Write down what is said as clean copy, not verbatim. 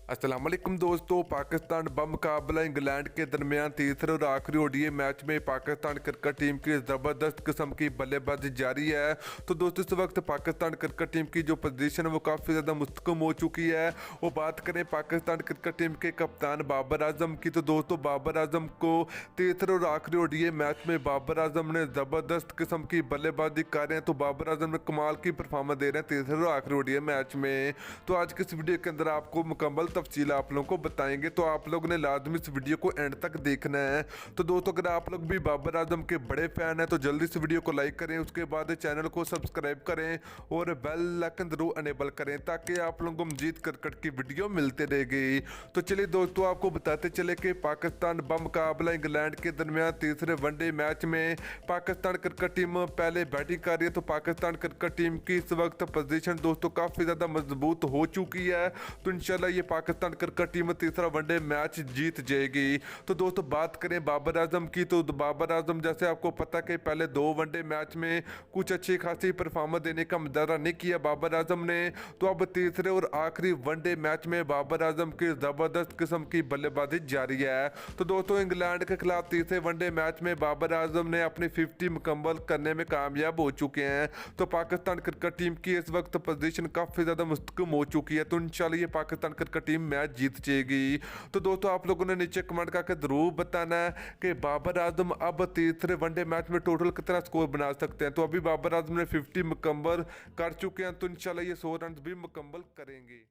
अस्सलाम वालेकुम दोस्तों। पाकिस्तान बम मुकाबला इंग्लैंड के दरमियान तीसरे और आखिरी ओडीआई मैच में पाकिस्तान क्रिकेट टीम की ज़बरदस्त किस्म की बल्लेबाजी जारी है। तो दोस्तों इस वक्त पाकिस्तान क्रिकेट टीम की जो पोजीशन है वो काफ़ी ज़्यादा मुस्तकम हो चुकी है। वो बात करें पाकिस्तान क्रिकेट टीम के कप्तान बाबर आजम की, तो दोस्तों बाबर आजम को तीसरे और आखिरी ओडीआई मैच में बाबर आजम ने ज़बरदस्त किस्म की बल्लेबाजी कर रहे हैं। तो बाबर आजम ने कमाल की परफॉर्मेंस दे रहे हैं तीसरे और आखिरी ओडीआई मैच में। तो आज के इस वीडियो के अंदर आपको मुकम्मल तफसील आप लोगों को बताएंगे, तो आप लोगों ने लाजमी इस वीडियो को एंड तक देखना है। तो दोस्तों अगर आप लोग भी बाबर आजम के बड़े फैन हैं तो जल्दी से वीडियो को लाइक करें, उसके बाद चैनल को सब्सक्राइब करें और बेल आइकन जरूर अनेबल करें ताकि आप लोगों को मजीद क्रिकेट की वीडियो मिलते रहेगी। तो चलिए दोस्तों आपको बताते चले कि पाकिस्तान बम मुकाबला इंग्लैंड के दरमियान तीसरे वनडे मैच में पाकिस्तान क्रिकेट टीम पहले बैटिंग कर रही है। तो पाकिस्तान क्रिकेट टीम की इस वक्त पोजीशन दोस्तों काफ़ी ज़्यादा मजबूत हो चुकी है। तो इंशाल्लाह ये पाकिस्तान क्रिकेट टीम तीसरा वनडे मैच जीत जाएगी। तो दोस्तों बात करें बाबर आजम की, तो बाबर आजम जैसे आपको पता कि पहले 2 वनडे मैच में कुछ अच्छी खासी परफॉर्मेंस देने का मुजाहरा नहीं किया बाबर आजम ने। तो अब तीसरे और आखिरी वनडे मैच में बाबर आजम की ज़बरदस्त किस्म की बल्लेबाजी जारी है। तो दोस्तों इंग्लैंड के खिलाफ तीसरे वनडे मैच में बाबर आजम ने अपनी 50 मुकम्मल करने में कामयाब हो चुके हैं। तो पाकिस्तान क्रिकेट टीम की इस वक्त पोजीशन काफ़ी ज़्यादा मुस्तकम हो चुकी है। तो इंशाल्लाह ये पाकिस्तान क्रिकेट टीम मैच जीत जाएगी। तो दोस्तों आप लोगों ने नीचे कमेंट करके जरूर बताना है कि बाबर आजम अब तीसरे वनडे मैच में टोटल कितना स्कोर बना सकते हैं। तो अभी बाबर आजम ने 50 मुकम्मल कर चुके हैं, तो इंशाल्लाह ये 100 रन भी मुकम्मल करेंगे।